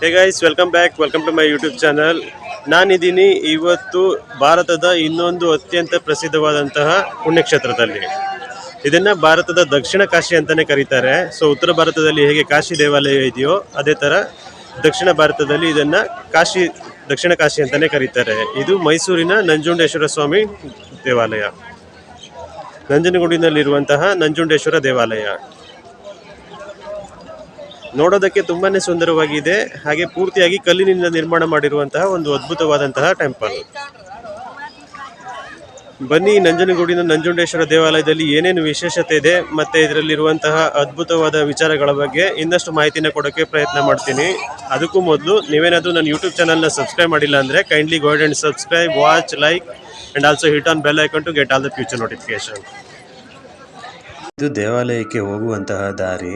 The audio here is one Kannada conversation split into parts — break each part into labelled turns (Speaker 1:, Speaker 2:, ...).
Speaker 1: Hey guys, welcome to my YouTube channel. ನಾನಿದ್ದೀನಿ ಇವತ್ತು ಭಾರತದ ಇನ್ನೊಂದು ಅತ್ಯಂತ ಪ್ರಸಿದ್ಧವಾದಂತಹ ಪುಣ್ಯಕ್ಷೇತ್ರದಲ್ಲಿ. ಇದನ್ನ ಭಾರತದ ದಕ್ಷಿಣ ಕಾಶಿ ಅಂತಾನೆ ಕರೀತಾರೆ. ಸೊ ಉತ್ತರ ಭಾರತದಲ್ಲಿ ಹೇಗೆ ಕಾಶಿ ದೇವಾಲಯ ಇದೆಯೋ ಅದೇ ತರ ದಕ್ಷಿಣ ಭಾರತದಲ್ಲಿ ಇದನ್ನ ದಕ್ಷಿಣ ಕಾಶಿ ಅಂತಾನೆ ಕರೀತಾರೆ. ಇದು ಮೈಸೂರಿನ ನಂಜುಂಡೇಶ್ವರ ಸ್ವಾಮಿ ದೇವಾಲಯ, ನಂಜನಗೂಡಿನಲ್ಲಿರುವಂತಹ ನಂಜುಂಡೇಶ್ವರ ದೇವಾಲಯ. ನೋಡೋದಕ್ಕೆ ತುಂಬಾನೇ ಸುಂದರವಾಗಿದೆ. ಹಾಗೆ ಪೂರ್ತಿಯಾಗಿ ಕಲ್ಲಿನಿಂದ ನಿರ್ಮಾಣ ಮಾಡಿರುವಂತಹ ಒಂದು ಅದ್ಭುತವಾದಂತಹ ಟೆಂಪಲ್. ಬನ್ನಿ, ನಂಜನಗೂಡಿನ ನಂಜುಂಡೇಶ್ವರ ದೇವಾಲಯದಲ್ಲಿ ಏನೇನು ವಿಶೇಷತೆ ಇದೆ ಮತ್ತೆ ಇದರಲ್ಲಿರುವಂತಹ ಅದ್ಭುತವಾದ ವಿಚಾರಗಳ ಬಗ್ಗೆ ಇನ್ನಷ್ಟು ಮಾಹಿತಿನ ಕೊಡೋಕೆ ಪ್ರಯತ್ನ ಮಾಡ್ತೀನಿ. ಅದಕ್ಕೂ ಮೊದಲು ನೀವೇನಾದರೂ ನನ್ನ ಯೂಟ್ಯೂಬ್ ಚಾನಲ್ನ ಸಬ್ಸ್ಕ್ರೈಬ್ ಮಾಡಿಲ್ಲ ಅಂದರೆ kindly go ahead and subscribe, watch, like and also hit on bell icon to get all the future notification. ಇದು ದೇವಾಲಯಕ್ಕೆ ಹೋಗುವಂತಹ ದಾರಿ.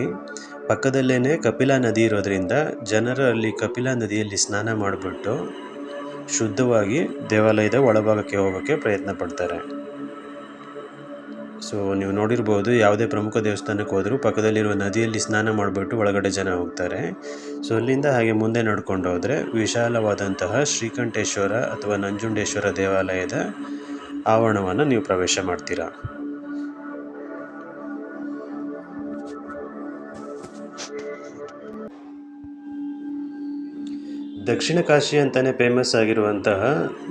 Speaker 1: ಪಕ್ಕದಲ್ಲೇನೆ ಕಪಿಲಾ ನದಿ ಇರೋದ್ರಿಂದ ಜನರು ಅಲ್ಲಿ ಕಪಿಲಾ ನದಿಯಲ್ಲಿ ಸ್ನಾನ ಮಾಡಿಬಿಟ್ಟು ಶುದ್ಧವಾಗಿ ದೇವಾಲಯದ ಒಳಭಾಗಕ್ಕೆ ಹೋಗೋಕ್ಕೆ ಪ್ರಯತ್ನ ಪಡ್ತಾರೆ. ಸೊ ನೀವು ನೋಡಿರ್ಬೋದು, ಯಾವುದೇ ಪ್ರಮುಖ ದೇವಸ್ಥಾನಕ್ಕೆ ಹೋದರೂ ಪಕ್ಕದಲ್ಲಿರುವ ನದಿಯಲ್ಲಿ ಸ್ನಾನ ಮಾಡಿಬಿಟ್ಟು ಒಳಗಡೆ ಜನ ಹೋಗ್ತಾರೆ. ಸೊ ಅಲ್ಲಿಂದ ಹಾಗೆ ಮುಂದೆ ನಡ್ಕೊಂಡು ಹೋದರೆ ವಿಶಾಲವಾದಂತಹ ಶ್ರೀಕಂಠೇಶ್ವರ ಅಥವಾ ನಂಜುಂಡೇಶ್ವರ ದೇವಾಲಯದ ಆವರಣವನ್ನು ನೀವು ಪ್ರವೇಶ ಮಾಡ್ತೀರಾ. ದಕ್ಷಿಣ ಕಾಶಿ ಅಂತಲೇ ಫೇಮಸ್ ಆಗಿರುವಂತಹ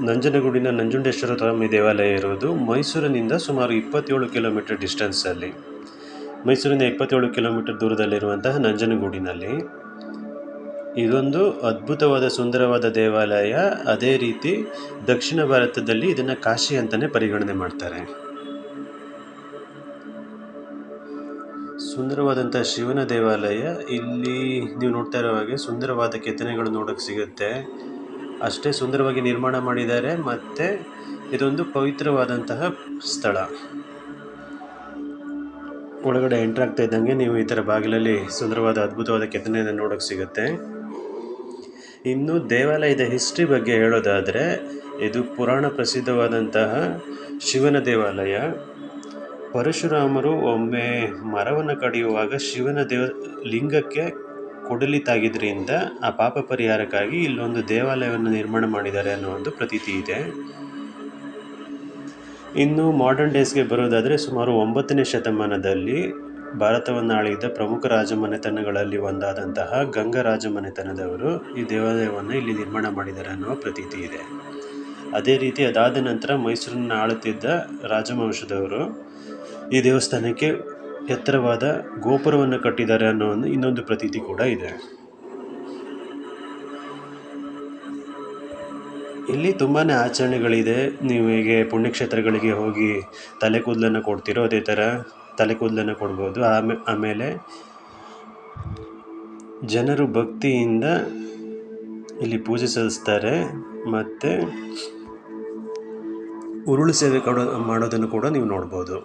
Speaker 1: ನಂಜನಗೂಡಿನ ನಂಜುಂಡೇಶ್ವರ ಸ್ವಾಮಿ ದೇವಾಲಯ ಇರೋದು ಮೈಸೂರಿನಿಂದ ಸುಮಾರು 27 ಕಿಲೋಮೀಟರ್ ಡಿಸ್ಟೆನ್ಸಲ್ಲಿ. ಮೈಸೂರಿನ 27 ಕಿಲೋಮೀಟರ್ ದೂರದಲ್ಲಿರುವಂತಹ ನಂಜನಗೂಡಿನಲ್ಲಿ ಇದೊಂದು ಅದ್ಭುತವಾದ ಸುಂದರವಾದ ದೇವಾಲಯ. ಅದೇ ರೀತಿ ದಕ್ಷಿಣ ಭಾರತದಲ್ಲಿ ಇದನ್ನು ಕಾಶಿ ಅಂತಲೇ ಪರಿಗಣನೆ ಮಾಡ್ತಾರೆ. ಸುಂದರವಾದಂಥ ಶಿವನ ದೇವಾಲಯ. ಇಲ್ಲಿ ನೀವು ನೋಡ್ತಾ ಇರೋ ಹಾಗೆ ಸುಂದರವಾದ ಕೆತ್ತನೆಗಳು ನೋಡೋಕ್ಕೆ ಸಿಗುತ್ತೆ. ಅಷ್ಟೇ ಸುಂದರವಾಗಿ ನಿರ್ಮಾಣ ಮಾಡಿದ್ದಾರೆ. ಮತ್ತು ಇದೊಂದು ಪವಿತ್ರವಾದಂತಹ ಸ್ಥಳ. ಒಳಗಡೆ ಎಂಟ್ರ್ ಆಗ್ತಾ ಇದ್ದಂಗೆ ನೀವು ಈ ಥರ ಬಾಗಿಲಲ್ಲಿ ಸುಂದರವಾದ ಅದ್ಭುತವಾದ ಕೆತ್ತನೆಯನ್ನು ನೋಡೋಕ್ಕೆ ಸಿಗುತ್ತೆ. ಇನ್ನು ದೇವಾಲಯದ ಹಿಸ್ಟ್ರಿ ಬಗ್ಗೆ ಹೇಳೋದಾದರೆ, ಇದು ಪುರಾಣ ಪ್ರಸಿದ್ಧವಾದಂತಹ ಶಿವನ ದೇವಾಲಯ. ಪರಶುರಾಮರು ಒಮ್ಮೆ ಮರವನ್ನು ಕಡಿಯುವಾಗ ಶಿವನ ಲಿಂಗಕ್ಕೆ ಕೊಡಲಿ ತಾಗಿದ್ರಿಂದ ಆ ಪಾಪ ಪರಿಹಾರಕ್ಕಾಗಿ ಇಲ್ಲೊಂದು ದೇವಾಲಯವನ್ನು ನಿರ್ಮಾಣ ಮಾಡಿದ್ದಾರೆ ಅನ್ನೋ ಒಂದು ಪ್ರತೀತಿ ಇದೆ. ಇನ್ನು ಮಾಡರ್ನ್ ಡೇಸ್ಗೆ ಬರೋದಾದರೆ ಸುಮಾರು 9ನೇ ಶತಮಾನದಲ್ಲಿ ಭಾರತವನ್ನು ಆಳಿದ ಪ್ರಮುಖ ರಾಜಮನೆತನಗಳಲ್ಲಿ ಒಂದಾದಂತಹ ಗಂಗ ರಾಜಮನೆತನದವರು ಈ ದೇವಾಲಯವನ್ನು ಇಲ್ಲಿ ನಿರ್ಮಾಣ ಮಾಡಿದ್ದಾರೆ ಅನ್ನೋ ಪ್ರತೀತಿ ಇದೆ. ಅದೇ ರೀತಿ ಅದಾದ ನಂತರ ಮೈಸೂರನ್ನು ಆಳುತ್ತಿದ್ದ ರಾಜವಂಶದವರು ಈ ದೇವಸ್ಥಾನಕ್ಕೆ ಎತ್ತರವಾದ ಗೋಪುರವನ್ನು ಕಟ್ಟಿದ್ದಾರೆ ಅನ್ನೋ ಇನ್ನೊಂದು ಪ್ರತೀತಿ ಕೂಡ ಇದೆ. ಇಲ್ಲಿ ತುಂಬಾ ಆಚರಣೆಗಳಿದೆ. ನೀವು ಹೇಗೆ ಪುಣ್ಯಕ್ಷೇತ್ರಗಳಿಗೆ ಹೋಗಿ ತಲೆ ಕೂದಲನ್ನು ಕೊಡ್ತೀರೋ ಅದೇ ಥರ ತಲೆ ಕೂದಲನ್ನು ಕೊಡ್ಬೋದು. ಆಮೇಲೆ ಜನರು ಭಕ್ತಿಯಿಂದ ಇಲ್ಲಿ ಪೂಜೆ ಸಲ್ಲಿಸ್ತಾರೆ. ಮತ್ತು ಉರುಳು ಸೇವೆ ಮಾಡೋದನ್ನು ಕೂಡ ನೀವು ನೋಡ್ಬೋದು.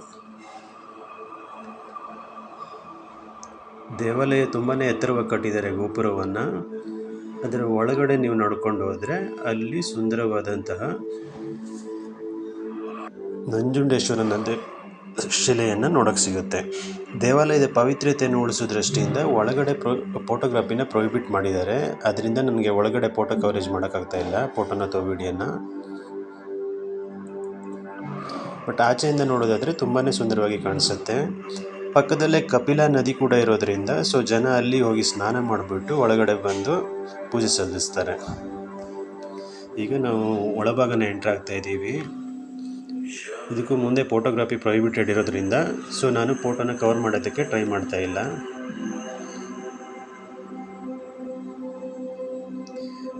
Speaker 1: ದೇವಾಲಯ ತುಂಬಾ ಎತ್ತರವಾಗಿ ಕಟ್ಟಿದ್ದಾರೆ ಗೋಪುರವನ್ನು. ಅದರ ಒಳಗಡೆ ನೀವು ನಡ್ಕೊಂಡು ಹೋದರೆ ಅಲ್ಲಿ ಸುಂದರವಾದಂತಹ ನಂಜುಂಡೇಶ್ವರನ ಶಿಲೆಯನ್ನು ನೋಡೋಕ್ಕೆ ಸಿಗುತ್ತೆ. ದೇವಾಲಯದ ಪವಿತ್ರತೆಯನ್ನು ಉಳಿಸೋ ದೃಷ್ಟಿಯಿಂದ ಒಳಗಡೆ ಫೋಟೋಗ್ರಫಿನ ಪ್ರೊಹಿಬಿಟ್ ಮಾಡಿದ್ದಾರೆ. ಅದರಿಂದ ನನಗೆ ಒಳಗಡೆ ಫೋಟೋ ಕವರೇಜ್ ಮಾಡೋಕ್ಕಾಗ್ತಾ ಇಲ್ಲ, ಫೋಟೋನ ಅಥವಾ ವಿಡಿಯೋನ. ಬಟ್ ಆಚೆಯಿಂದ ನೋಡೋದಾದರೆ ತುಂಬಾ ಸುಂದರವಾಗಿ ಕಾಣಿಸುತ್ತೆ. ಪಕ್ಕದಲ್ಲೇ ಕಪಿಲಾ ನದಿ ಕೂಡ ಇರೋದ್ರಿಂದ ಜನ ಅಲ್ಲಿ ಹೋಗಿ ಸ್ನಾನ ಮಾಡಿಬಿಟ್ಟು ಒಳಗಡೆ ಬಂದು ಪೂಜೆ ಸಲ್ಲಿಸ್ತಾರೆ. ಈಗ ನಾವು ಒಳಭಾಗನ ಎಂಟ್ರ್ ಆಗ್ತಾ ಇದ್ದೀವಿ. ಇದಕ್ಕೂ ಮುಂದೆ ಫೋಟೋಗ್ರಫಿ ಪ್ರೊಹಿಬಿಟೆಡ್ ಇರೋದ್ರಿಂದ ನಾನು ಫೋಟೋನ ಕವರ್ ಮಾಡೋದಕ್ಕೆ ಟ್ರೈ ಮಾಡ್ತಾ ಇಲ್ಲ.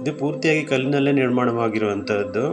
Speaker 1: ಇದು ಪೂರ್ತಿಯಾಗಿ ಕಲ್ಲಿನಲ್ಲೇ ನಿರ್ಮಾಣವಾಗಿರುವಂಥದ್ದು.